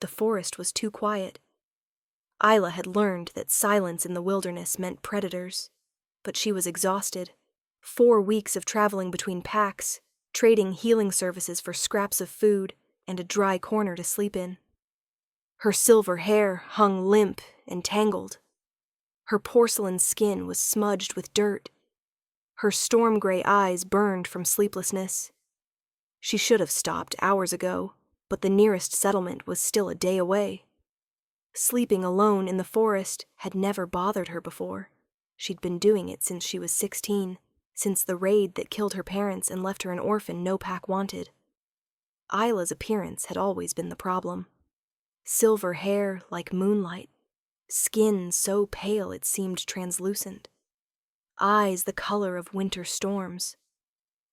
The forest was too quiet. Isla had learned that silence in the wilderness meant predators, but she was exhausted. 4 weeks of traveling between packs, trading healing services for scraps of food and a dry corner to sleep in. Her silver hair hung limp and tangled. Her porcelain skin was smudged with dirt. Her storm-gray eyes burned from sleeplessness. She should have stopped hours ago, but the nearest settlement was still a day away. Sleeping alone in the forest had never bothered her before. She'd been doing it since she was 16, since the raid that killed her parents and left her an orphan no pack wanted. Isla's appearance had always been the problem. Silver hair like moonlight, skin so pale it seemed translucent, eyes the color of winter storms.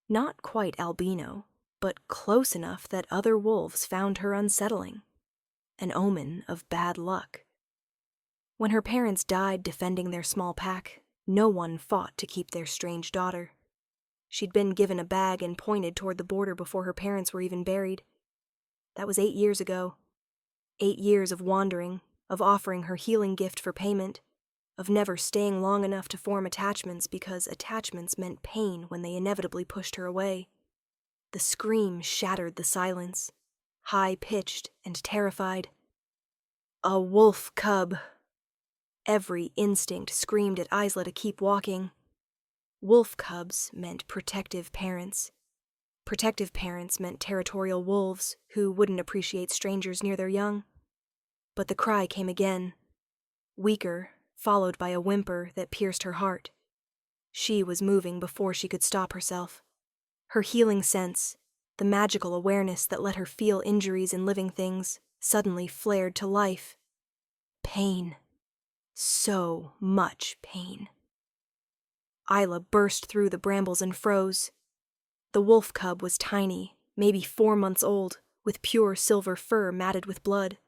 Not quite albino, but close enough that other wolves found her unsettling. An omen of bad luck. When her parents died defending their small pack, no one fought to keep their strange daughter. She'd been given a bag and pointed toward the border before her parents were even buried. That was 8 years ago. 8 years of wandering, of offering her healing gift for payment, of never staying long enough to form attachments because attachments meant pain when they inevitably pushed her away. The scream shattered the silence, high-pitched and terrified. A wolf cub. Every instinct screamed at Isla to keep walking. Wolf cubs meant protective parents. Protective parents meant territorial wolves who wouldn't appreciate strangers near their young. But the cry came again, weaker, followed by a whimper that pierced her heart. She was moving before she could stop herself. Her healing sense, the magical awareness that let her feel injuries in living things, suddenly flared to life. Pain. So much pain. Isla burst through the brambles and froze. The wolf cub was tiny, maybe 4 months old, with pure silver fur matted with blood.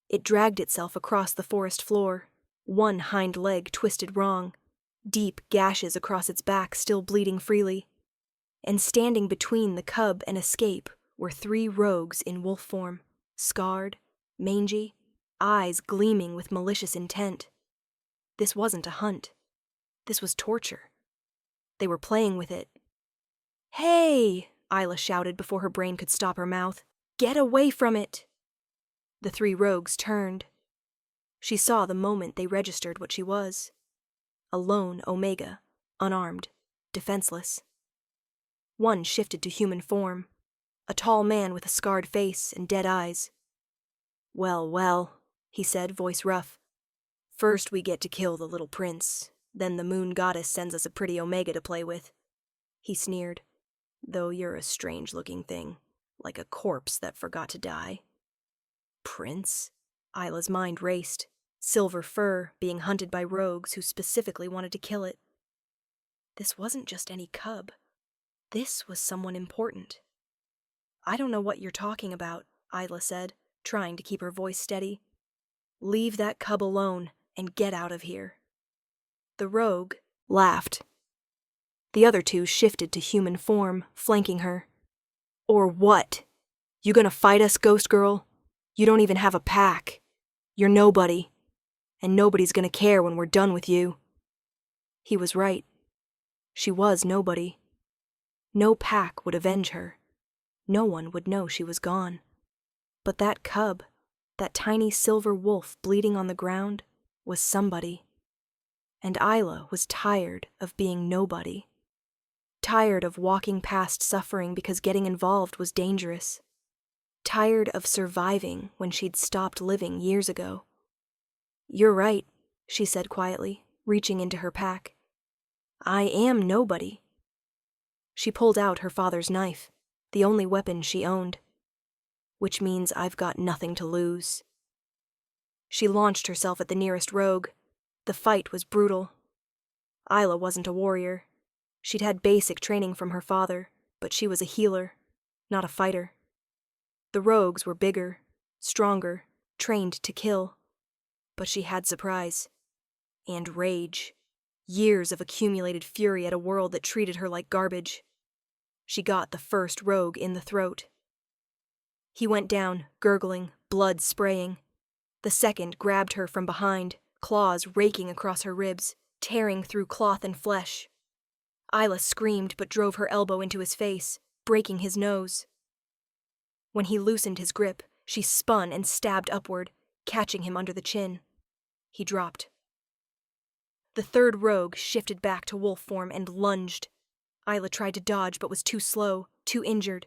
It dragged itself across the forest floor, one hind leg twisted wrong, deep gashes across its back still bleeding freely. And standing between the cub and escape were 3 rogues in wolf form, scarred, mangy, eyes gleaming with malicious intent. This wasn't a hunt. This was torture. They were playing with it. "Hey!" Isla shouted before her brain could stop her mouth. "Get away from it!" The 3 rogues turned. She saw the moment they registered what she was. A lone Omega, unarmed, defenseless. One shifted to human form, a tall man with a scarred face and dead eyes. "Well, well," he said, voice rough. "First we get to kill the little prince, then the moon goddess sends us a pretty Omega to play with." He sneered. "Though you're a strange-looking thing, like a corpse that forgot to die." Prince? Isla's mind raced. Silver fur being hunted by rogues who specifically wanted to kill it. This wasn't just any cub. This was someone important. "I don't know what you're talking about," Isla said, trying to keep her voice steady. "Leave that cub alone and get out of here." The rogue laughed. The other 2 shifted to human form, flanking her. "Or what? You gonna fight us, ghost girl? You don't even have a pack. You're nobody. And nobody's gonna care when we're done with you." He was right. She was nobody. No pack would avenge her. No one would know she was gone. But that cub, that tiny silver wolf bleeding on the ground, was somebody. And Isla was tired of being nobody. Tired of walking past suffering because getting involved was dangerous. Tired of surviving when she'd stopped living years ago. "You're right," she said quietly, reaching into her pack. "I am nobody." She pulled out her father's knife, the only weapon she owned. "Which means I've got nothing to lose." She launched herself at the nearest rogue. The fight was brutal. Isla wasn't a warrior. She'd had basic training from her father, but she was a healer, not a fighter. The rogues were bigger, stronger, trained to kill. But she had surprise. And rage. Years of accumulated fury at a world that treated her like garbage. She got the first rogue in the throat. He went down, gurgling, blood spraying. The second grabbed her from behind, claws raking across her ribs, tearing through cloth and flesh. Isla screamed but drove her elbow into his face, breaking his nose. When he loosened his grip, she spun and stabbed upward, catching him under the chin. He dropped. The third rogue shifted back to wolf form and lunged. Isla tried to dodge but was too slow, too injured.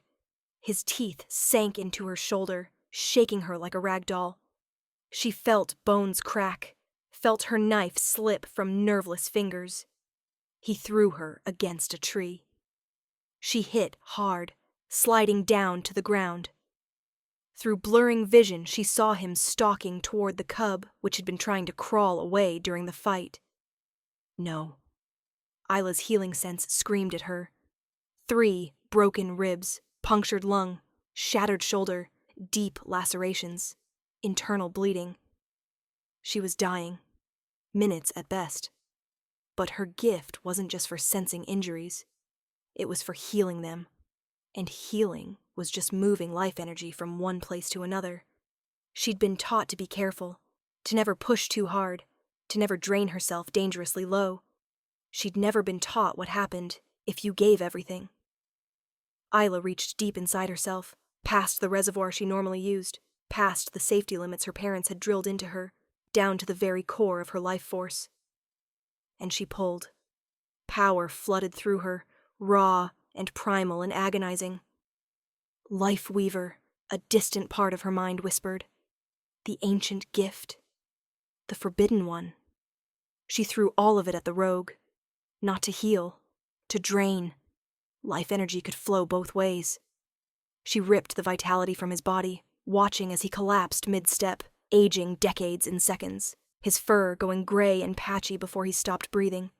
His teeth sank into her shoulder, shaking her like a rag doll. She felt bones crack, felt her knife slip from nerveless fingers. He threw her against a tree. She hit hard, sliding down to the ground. Through blurring vision, she saw him stalking toward the cub, which had been trying to crawl away during the fight. No. Isla's healing sense screamed at her. 3 broken ribs, punctured lung, shattered shoulder, deep lacerations, internal bleeding. She was dying. Minutes at best. But her gift wasn't just for sensing injuries. It was for healing them. And healing was just moving life energy from one place to another. She'd been taught to be careful, to never push too hard, to never drain herself dangerously low. She'd never been taught what happened if you gave everything. Isla reached deep inside herself, past the reservoir she normally used, past the safety limits her parents had drilled into her, down to the very core of her life force. And she pulled. Power flooded through her, raw and primal and agonizing. Life Weaver, a distant part of her mind whispered. The ancient gift. The forbidden one. She threw all of it at the rogue. Not to heal, to drain. Life energy could flow both ways. She ripped the vitality from his body, watching as he collapsed mid-step, aging decades in seconds, his fur going gray and patchy before he stopped breathing.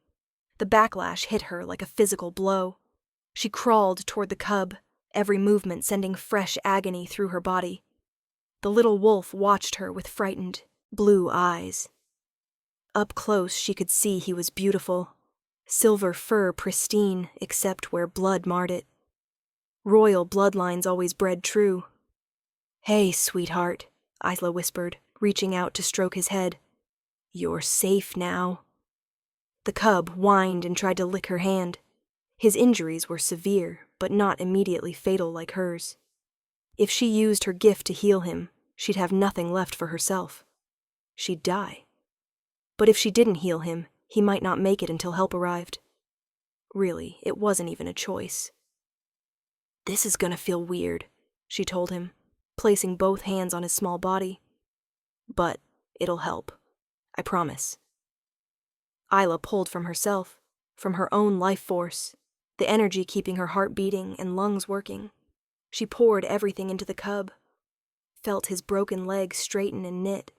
The backlash hit her like a physical blow. She crawled toward the cub, every movement sending fresh agony through her body. The little wolf watched her with frightened, blue eyes. Up close she could see he was beautiful. Silver fur pristine, except where blood marred it. Royal bloodlines always bred true. Hey, sweetheart, Isla whispered, reaching out to stroke his head. You're safe now. The cub whined and tried to lick her hand. His injuries were severe, but not immediately fatal like hers. If she used her gift to heal him, she'd have nothing left for herself. She'd die. But if she didn't heal him, he might not make it until help arrived. Really, it wasn't even a choice. This is gonna feel weird, she told him, placing both hands on his small body. But it'll help. I promise. Isla pulled from herself, from her own life force, the energy keeping her heart beating and lungs working. She poured everything into the cub, felt his broken legs straighten and knit,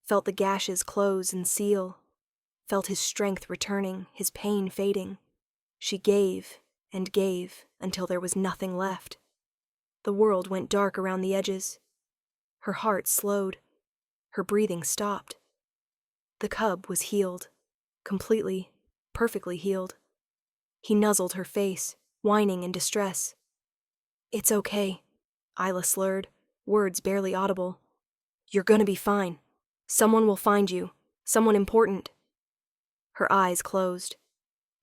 felt the gashes close and seal, felt his strength returning, his pain fading. She gave and gave until there was nothing left. The world went dark around the edges. Her heart slowed. Her breathing stopped. The cub was healed. Completely, perfectly healed. He nuzzled her face, whining in distress. It's okay, Isla slurred, words barely audible. You're gonna be fine. Someone will find you. Someone important. Her eyes closed.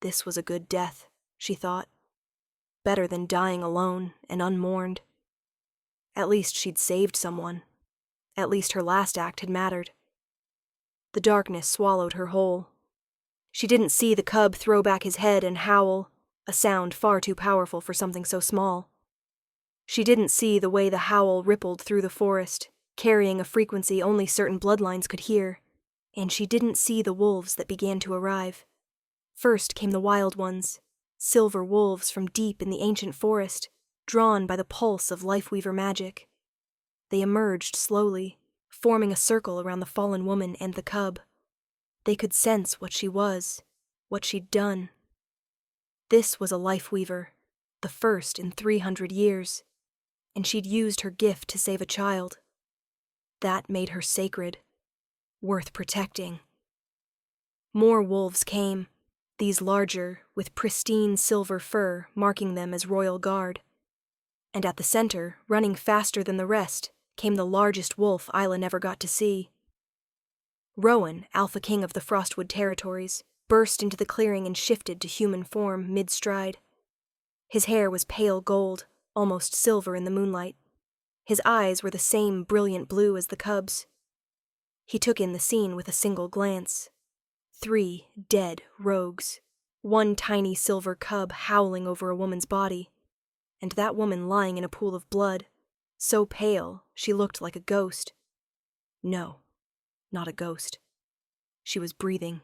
This was a good death, she thought. Better than dying alone and unmourned. At least she'd saved someone. At least her last act had mattered. The darkness swallowed her whole. She didn't see the cub throw back his head and howl, a sound far too powerful for something so small. She didn't see the way the howl rippled through the forest, carrying a frequency only certain bloodlines could hear, and she didn't see the wolves that began to arrive. First came the wild ones, silver wolves from deep in the ancient forest, drawn by the pulse of Lifeweaver magic. They emerged slowly, forming a circle around the fallen woman and the cub. They could sense what she was, what she'd done. This was a Lifeweaver, the first in 300 years, and she'd used her gift to save a child. That made her sacred, worth protecting. More wolves came, these larger, with pristine silver fur marking them as royal guard. And at the center, running faster than the rest, came the largest wolf Isla never got to see. Rowan, Alpha King of the Frostwood Territories, burst into the clearing and shifted to human form mid-stride. His hair was pale gold, almost silver in the moonlight. His eyes were the same brilliant blue as the cub's. He took in the scene with a single glance. 3 dead rogues, 1 tiny silver cub howling over a woman's body, and that woman lying in a pool of blood, so pale she looked like a ghost. No, not a ghost. She was breathing.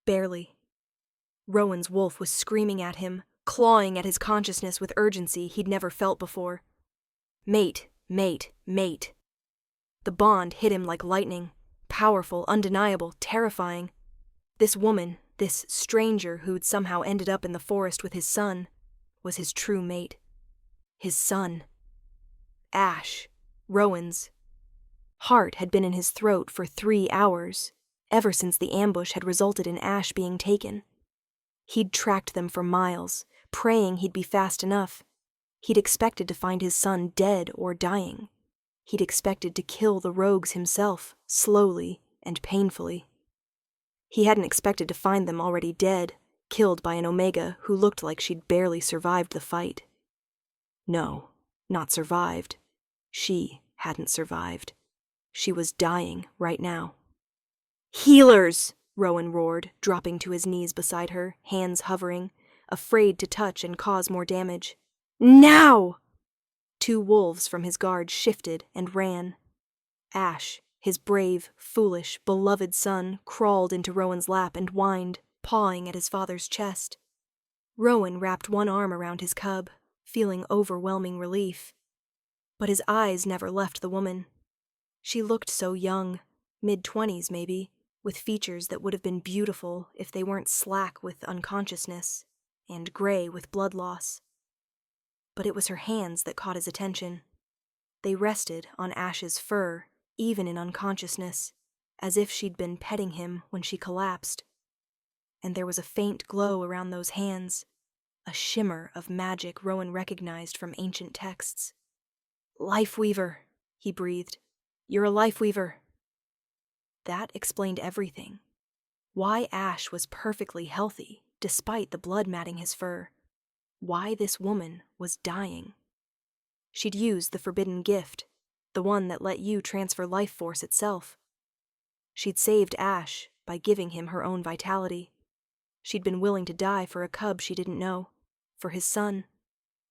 Barely. Rowan's wolf was screaming at him, clawing at his consciousness with urgency he'd never felt before. Mate, mate, mate. The bond hit him like lightning, powerful, undeniable, terrifying. This woman, this stranger who'd somehow ended up in the forest with his son, was his true mate. His son. Ash, Rowan's. Heart had been in his throat for 3 hours, ever since the ambush had resulted in Ash being taken. He'd tracked them for miles, praying he'd be fast enough. He'd expected to find his son dead or dying. He'd expected to kill the rogues himself, slowly and painfully. He hadn't expected to find them already dead, killed by an Omega who looked like she'd barely survived the fight. No, not survived. She hadn't survived. She was dying right now. "Healers!" Rowan roared, dropping to his knees beside her, hands hovering, afraid to touch and cause more damage. "Now!" 2 wolves from his guard shifted and ran. Ash, his brave, foolish, beloved son, crawled into Rowan's lap and whined, pawing at his father's chest. Rowan wrapped one arm around his cub, feeling overwhelming relief. But his eyes never left the woman. She looked so young, mid-20s maybe, with features that would have been beautiful if they weren't slack with unconsciousness and gray with blood loss. But it was her hands that caught his attention. They rested on Ash's fur, even in unconsciousness, as if she'd been petting him when she collapsed. And there was a faint glow around those hands, a shimmer of magic Rowan recognized from ancient texts. "Lifeweaver," he breathed. "You're a Lifeweaver." That explained everything. Why Ash was perfectly healthy, despite the blood matting his fur. Why this woman was dying. She'd used the forbidden gift, the one that let you transfer life force itself. She'd saved Ash by giving him her own vitality. She'd been willing to die for a cub she didn't know, for his son,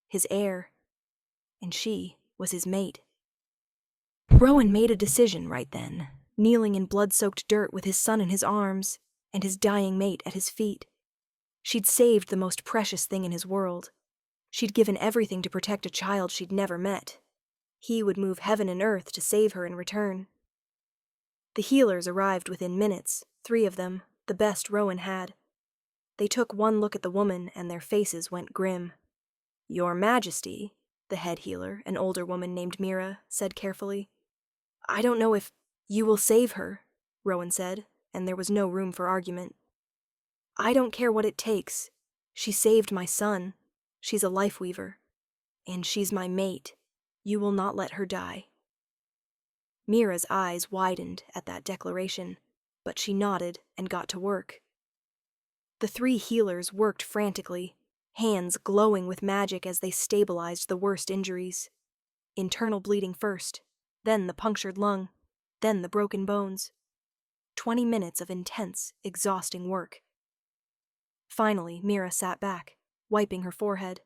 his heir, and she was his mate. Rowan made a decision right then, kneeling in blood-soaked dirt with his son in his arms and his dying mate at his feet. She'd saved the most precious thing in his world. She'd given everything to protect a child she'd never met. He would move heaven and earth to save her in return. The healers arrived within minutes, 3 of them, the best Rowan had. They took one look at the woman and their faces went grim. "Your Majesty," the head healer, an older woman named Mira, said carefully. "I don't know if you will save her," Rowan said, and there was no room for argument. "I don't care what it takes. She saved my son. She's a Lifeweaver. And she's my mate. You will not let her die." Mira's eyes widened at that declaration, but she nodded and got to work. The 3 healers worked frantically, hands glowing with magic as they stabilized the worst injuries. Internal bleeding first, then the punctured lung, then the broken bones. 20 minutes of intense, exhausting work. Finally, Mira sat back, wiping her forehead.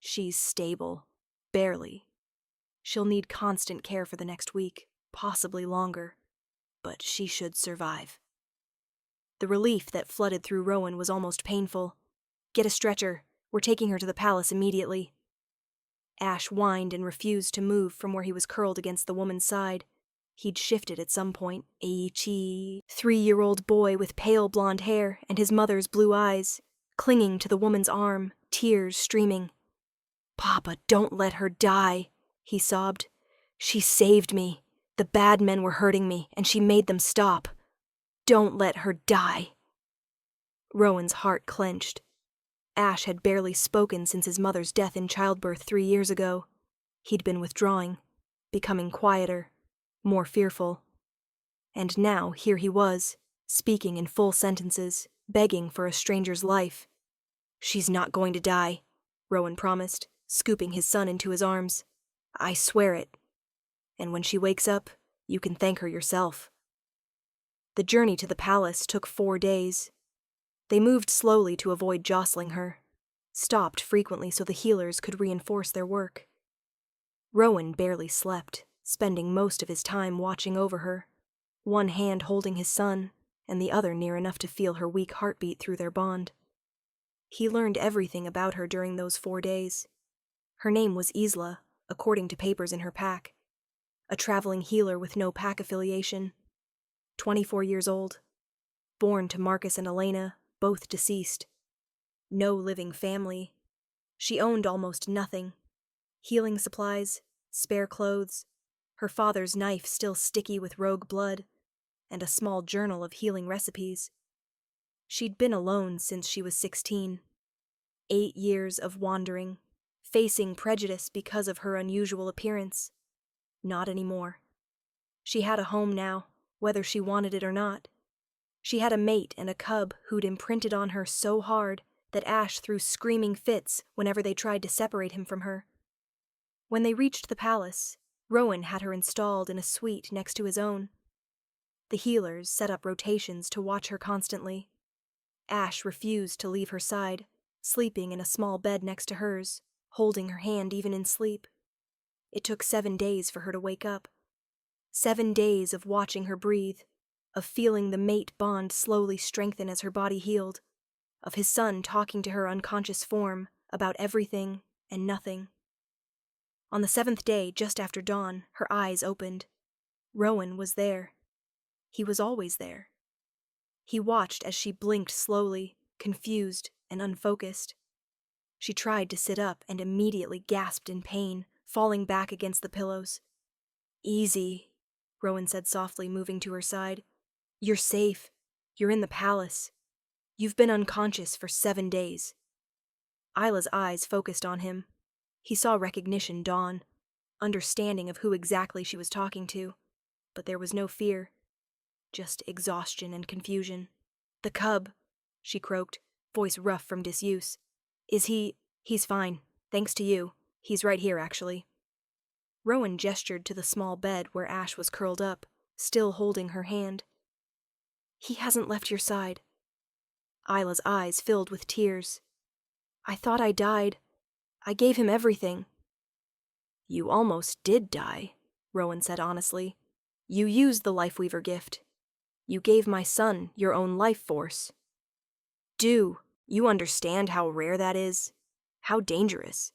"She's stable. Barely. She'll need constant care for the next week, possibly longer. But she should survive." The relief that flooded through Rowan was almost painful. "Get a stretcher. We're taking her to the palace immediately." Ash whined and refused to move from where he was curled against the woman's side. He'd shifted at some point, a 3-year-old boy with pale blonde hair and his mother's blue eyes, clinging to the woman's arm, tears streaming. "Papa, don't let her die," he sobbed. "She saved me. The bad men were hurting me, and she made them stop. Don't let her die." Rowan's heart clenched. Ash had barely spoken since his mother's death in childbirth 3 years ago. He'd been withdrawing, becoming quieter, more fearful. And now here he was, speaking in full sentences, begging for a stranger's life. "She's not going to die," Rowan promised, scooping his son into his arms. "I swear it. And when she wakes up, you can thank her yourself." The journey to the palace took 4 days. They moved slowly to avoid jostling her, stopped frequently so the healers could reinforce their work. Rowan barely slept, spending most of his time watching over her, one hand holding his son, and the other near enough to feel her weak heartbeat through their bond. He learned everything about her during those 4 days. Her name was Isla, according to papers in her pack. A traveling healer with no pack affiliation. 24 years old. Born to Marcus and Elena, both deceased. No living family. She owned almost nothing. Healing supplies, spare clothes, her father's knife still sticky with rogue blood, and a small journal of healing recipes. She'd been alone since she was 16. 8 years of wandering, facing prejudice because of her unusual appearance. Not anymore. She had a home now, whether she wanted it or not. She had a mate and a cub who'd imprinted on her so hard that Ash threw screaming fits whenever they tried to separate him from her. When they reached the palace, Rowan had her installed in a suite next to his own. The healers set up rotations to watch her constantly. Ash refused to leave her side, sleeping in a small bed next to hers, holding her hand even in sleep. It took 7 days for her to wake up. 7 days of watching her breathe, of feeling the mate bond slowly strengthen as her body healed, of his son talking to her unconscious form about everything and nothing. On the 7th day, just after dawn, her eyes opened. Rowan was there. He was always there. He watched as she blinked slowly, confused and unfocused. She tried to sit up and immediately gasped in pain, falling back against the pillows. "Easy," Rowan said softly, moving to her side. "You're safe. You're in the palace. You've been unconscious for 7 days. Isla's eyes focused on him. He saw recognition dawn, understanding of who exactly she was talking to, but there was no fear, just exhaustion and confusion. "The cub," she croaked, voice rough from disuse. "Is he—" "He's fine, thanks to you. He's right here, actually." Rowan gestured to the small bed where Ash was curled up, still holding her hand. "He hasn't left your side." Isla's eyes filled with tears. "I thought I died. I gave him everything." "You almost did die," Rowan said honestly. "You used the Lifeweaver gift. You gave my son your own life force. Do you understand how rare that is? How dangerous?"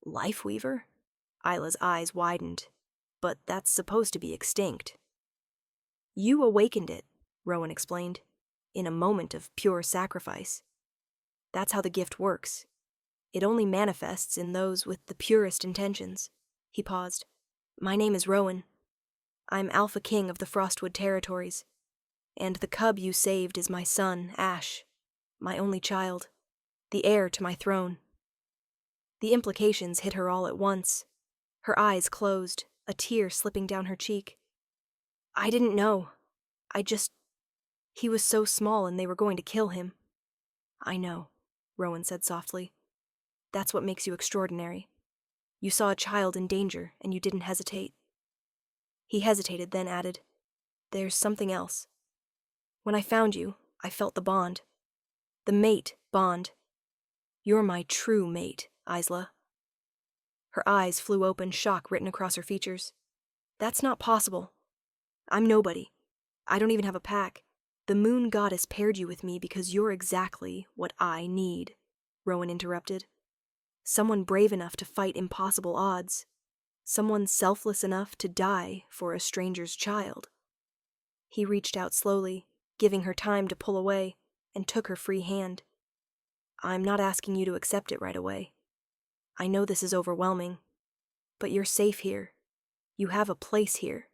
"Lifeweaver?" Isla's eyes widened. "But that's supposed to be extinct." "You awakened it," Rowan explained, "in a moment of pure sacrifice. That's how the gift works. It only manifests in those with the purest intentions." He paused. "My name is Rowan. I'm Alpha King of the Frostwood Territories. And the cub you saved is my son, Ash. My only child. The heir to my throne." The implications hit her all at once. Her eyes closed, a tear slipping down her cheek. "I didn't know. He was so small and they were going to kill him." "I know," Rowan said softly. "That's what makes you extraordinary. You saw a child in danger and you didn't hesitate." He hesitated, then added, "There's something else. When I found you, I felt the bond. The mate bond. You're my true mate, Isla." Her eyes flew open, shock written across her features. "That's not possible. I'm nobody. I don't even have a pack. The moon goddess paired you with me because you're exactly what I need," Rowan interrupted. "Someone brave enough to fight impossible odds. Someone selfless enough to die for a stranger's child." He reached out slowly, giving her time to pull away, and took her free hand. "I'm not asking you to accept it right away. I know this is overwhelming, but you're safe here. You have a place here."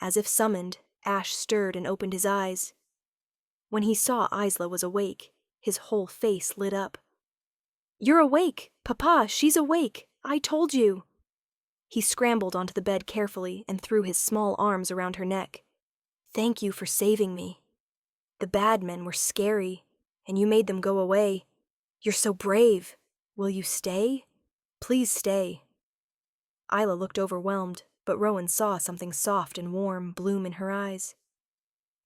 As if summoned, Ash stirred and opened his eyes. When he saw Isla was awake, his whole face lit up. "You're awake! Papa, she's awake! I told you!" He scrambled onto the bed carefully and threw his small arms around her neck. "Thank you for saving me. The bad men were scary, and you made them go away. You're so brave. Will you stay? Please stay." Isla looked overwhelmed, but Rowan saw something soft and warm bloom in her eyes.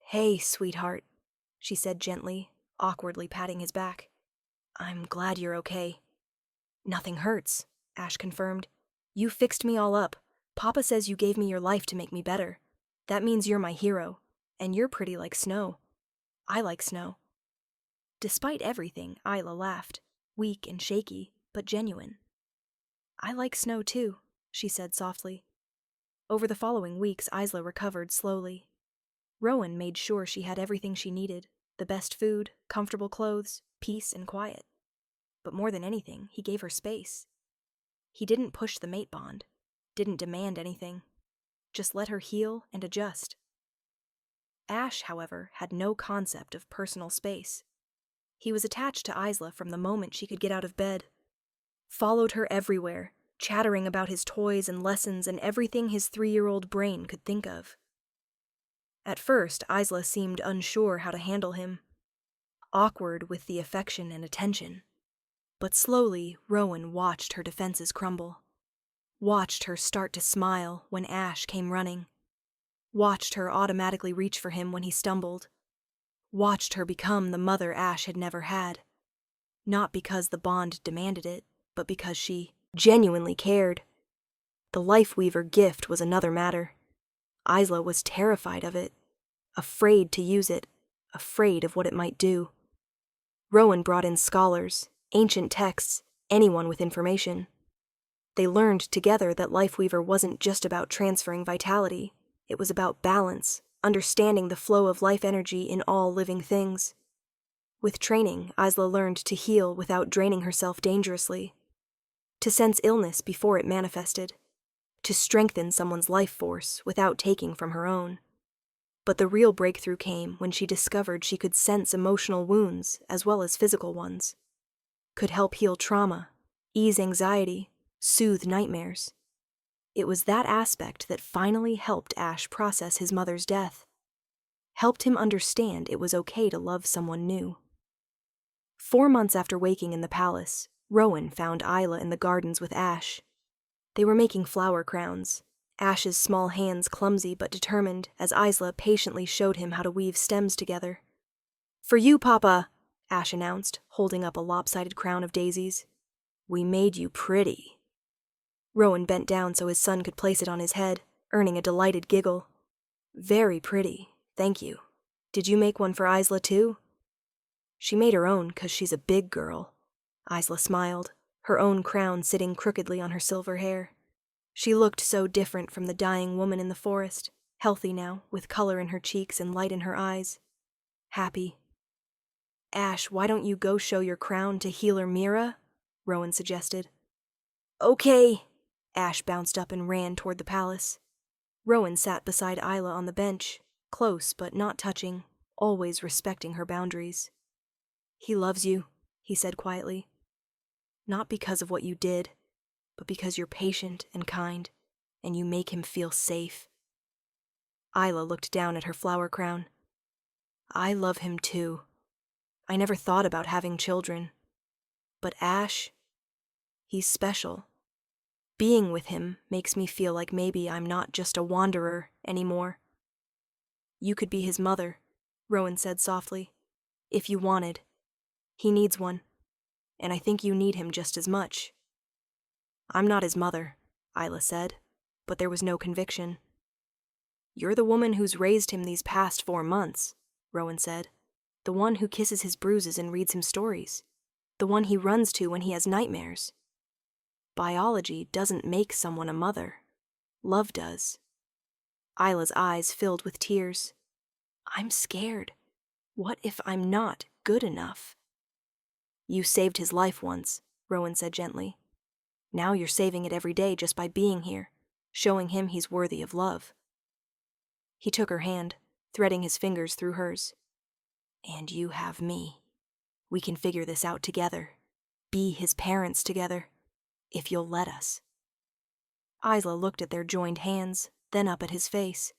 "Hey, sweetheart," she said gently, awkwardly patting his back. "I'm glad you're okay." "Nothing hurts," Ash confirmed. "You fixed me all up. Papa says you gave me your life to make me better. That means you're my hero, and you're pretty like snow. I like snow." Despite everything, Isla laughed, weak and shaky, but genuine. "I like snow too," she said softly. Over the following weeks, Isla recovered slowly. Rowan made sure she had everything she needed, the best food, comfortable clothes, peace and quiet. But more than anything, he gave her space. He didn't push the mate bond, didn't demand anything, just let her heal and adjust. Ash, however, had no concept of personal space. He was attached to Isla from the moment she could get out of bed. Followed her everywhere, chattering about his toys and lessons and everything his 3-year-old brain could think of. At first, Isla seemed unsure how to handle him, awkward with the affection and attention. But slowly, Rowan watched her defenses crumble, watched her start to smile when Ash came running, watched her automatically reach for him when he stumbled, watched her become the mother Ash had never had. Not because the bond demanded it, but because she genuinely cared. The Lifeweaver gift was another matter. Isla was terrified of it, afraid to use it, afraid of what it might do. Rowan brought in scholars, ancient texts, anyone with information. They learned together that Lifeweaver wasn't just about transferring vitality. It was about balance, understanding the flow of life energy in all living things. With training, Isla learned to heal without draining herself dangerously, to sense illness before it manifested, to strengthen someone's life force without taking from her own. But the real breakthrough came when she discovered she could sense emotional wounds as well as physical ones, could help heal trauma, ease anxiety, soothe nightmares. It was that aspect that finally helped Ash process his mother's death, helped him understand it was okay to love someone new. 4 months after waking in the palace, Rowan found Isla in the gardens with Ash. They were making flower crowns, Ash's small hands clumsy but determined as Isla patiently showed him how to weave stems together. "For you, Papa," Ash announced, holding up a lopsided crown of daisies. "We made you pretty." Rowan bent down so his son could place it on his head, earning a delighted giggle. "Very pretty, thank you. Did you make one for Isla too?" "She made her own 'cause she's a big girl." Isla smiled, her own crown sitting crookedly on her silver hair. She looked so different from the dying woman in the forest, healthy now, with color in her cheeks and light in her eyes. Happy. "Ash, why don't you go show your crown to healer Mira?" Rowan suggested. "Okay." Ash bounced up and ran toward the palace. Rowan sat beside Isla on the bench, close but not touching, always respecting her boundaries. "He loves you," he said quietly. "Not because of what you did, but because you're patient and kind, and you make him feel safe." Isla looked down at her flower crown. "I love him too. I never thought about having children. But Ash, he's special. Being with him makes me feel like maybe I'm not just a wanderer anymore." "You could be his mother," Rowan said softly, "if you wanted. He needs one, and I think you need him just as much." "I'm not his mother," Isla said, but there was no conviction. "You're the woman who's raised him these past 4 months," Rowan said. "The one who kisses his bruises and reads him stories. The one he runs to when he has nightmares. Biology doesn't make someone a mother. Love does." Isla's eyes filled with tears. "I'm scared. What if I'm not good enough?" "You saved his life once," Rowan said gently. "Now you're saving it every day just by being here, showing him he's worthy of love." He took her hand, threading his fingers through hers. "And you have me. We can figure this out together. Be his parents together, if you'll let us." Isla looked at their joined hands, then up at his face.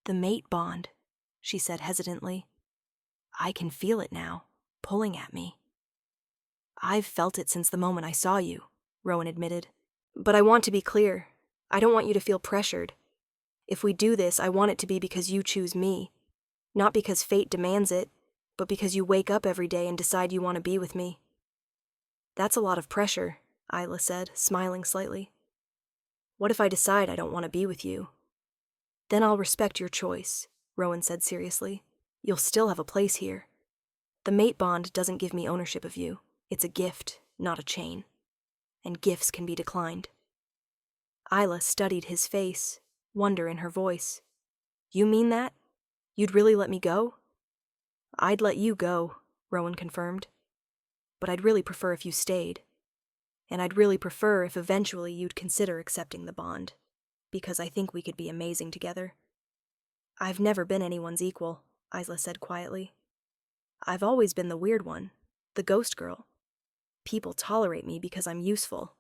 "The mate bond," she said hesitantly. "I can feel it now, pulling at me." "I've felt it since the moment I saw you," Rowan admitted. "But I want to be clear. I don't want you to feel pressured. If we do this, I want it to be because you choose me. Not because fate demands it, but because you wake up every day and decide you want to be with me." "That's a lot of pressure," Isla said, smiling slightly. "What if I decide I don't want to be with you?" "Then I'll respect your choice," Rowan said seriously. "You'll still have a place here. The mate bond doesn't give me ownership of you. It's a gift, not a chain. And gifts can be declined." Isla studied his face, wonder in her voice. "You mean that? You'd really let me go?" "I'd let you go," Rowan confirmed. "But I'd really prefer if you stayed. And I'd really prefer if eventually you'd consider accepting the bond, because I think we could be amazing together." "I've never been anyone's equal," Isla said quietly. "I've always been the weird one, the ghost girl. People tolerate me because I'm useful."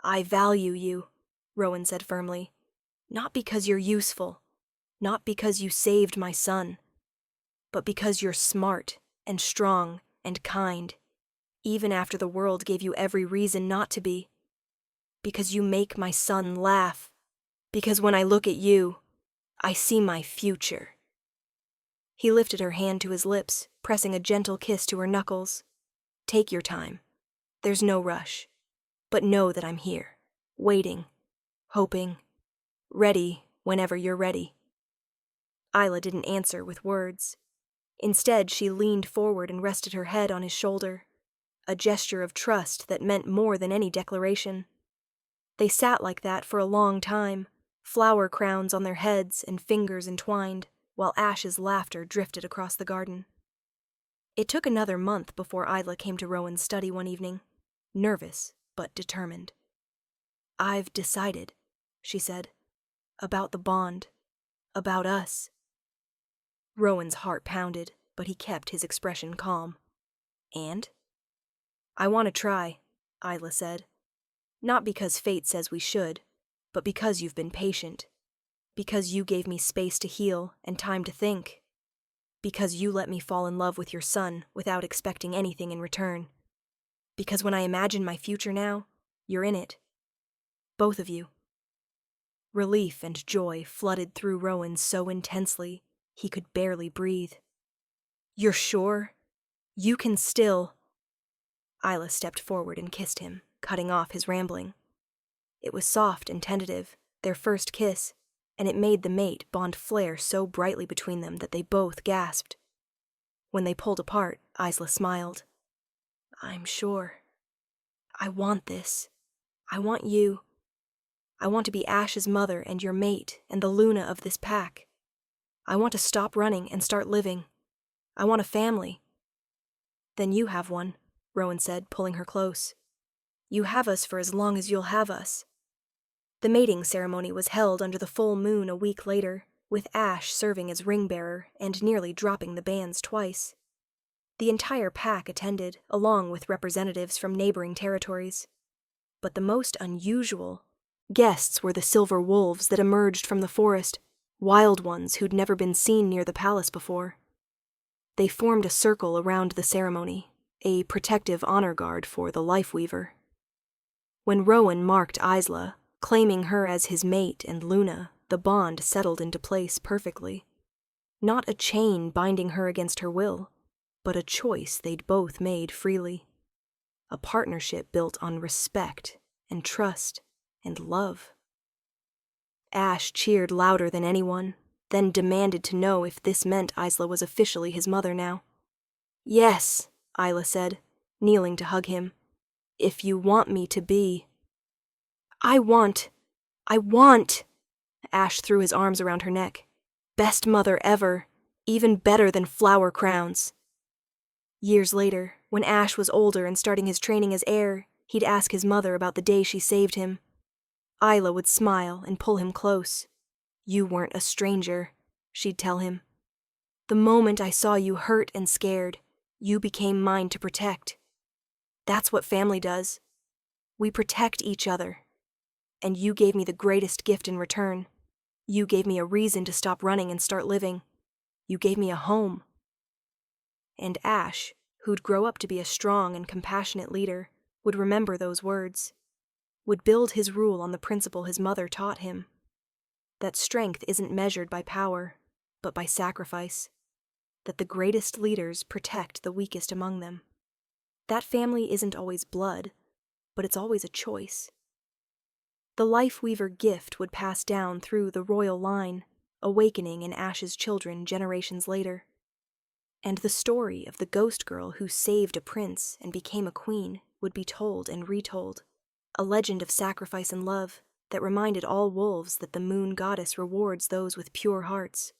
"I value you," Rowan said firmly. "Not because you're useful, not because you saved my son, but because you're smart and strong and kind, even after the world gave you every reason not to be. Because you make my son laugh. Because when I look at you, I see my future." He lifted her hand to his lips, pressing a gentle kiss to her knuckles. "Take your time. There's no rush. But know that I'm here, waiting, hoping, ready whenever you're ready." Isla didn't answer with words. Instead, she leaned forward and rested her head on his shoulder, a gesture of trust that meant more than any declaration. They sat like that for a long time, flower crowns on their heads and fingers entwined, while Ash's laughter drifted across the garden. It took another month before Isla came to Rowan's study one evening, nervous but determined. "I've decided," she said, "about the bond, about us." Rowan's heart pounded, but he kept his expression calm. "And?" "I want to try," Isla said. "Not because fate says we should, but because you've been patient. Because you gave me space to heal and time to think. Because you let me fall in love with your son without expecting anything in return. Because when I imagine my future now, you're in it. Both of you." Relief and joy flooded through Rowan so intensely he could barely breathe. "You're sure? You can still—" Isla stepped forward and kissed him, cutting off his rambling. It was soft and tentative, their first kiss, and it made the mate bond flare so brightly between them that they both gasped. When they pulled apart, Isla smiled. "I'm sure. I want this. I want you. I want to be Ash's mother and your mate and the Luna of this pack. I want to stop running and start living. I want a family." "Then you have one," Rowan said, pulling her close. "You have us for as long as you'll have us." The mating ceremony was held under the full moon a week later, with Ash serving as ring-bearer and nearly dropping the banns twice. The entire pack attended, along with representatives from neighboring territories. But the most unusual guests were the silver wolves that emerged from the forest, wild ones who'd never been seen near the palace before. They formed a circle around the ceremony, a protective honor guard for the Lifeweaver. When Rowan marked Isla, claiming her as his mate and Luna, the bond settled into place perfectly. Not a chain binding her against her will, but a choice they'd both made freely. A partnership built on respect and trust and love. Ash cheered louder than anyone, then demanded to know if this meant Isla was officially his mother now. "Yes," Isla said, kneeling to hug him. "If you want me to be." I want. Ash threw his arms around her neck. "Best mother ever, even better than flower crowns." Years later, when Ash was older and starting his training as heir, he'd ask his mother about the day she saved him. Isla would smile and pull him close. "You weren't a stranger," she'd tell him. "The moment I saw you hurt and scared, you became mine to protect. That's what family does. We protect each other. And you gave me the greatest gift in return. You gave me a reason to stop running and start living. You gave me a home." And Ash, who'd grow up to be a strong and compassionate leader, would remember those words, would build his rule on the principle his mother taught him. That strength isn't measured by power, but by sacrifice. That the greatest leaders protect the weakest among them. That family isn't always blood, but it's always a choice. The Life Weaver gift would pass down through the royal line, awakening in Ash's children generations later. And the story of the ghost girl who saved a prince and became a queen would be told and retold, a legend of sacrifice and love that reminded all wolves that the moon goddess rewards those with pure hearts.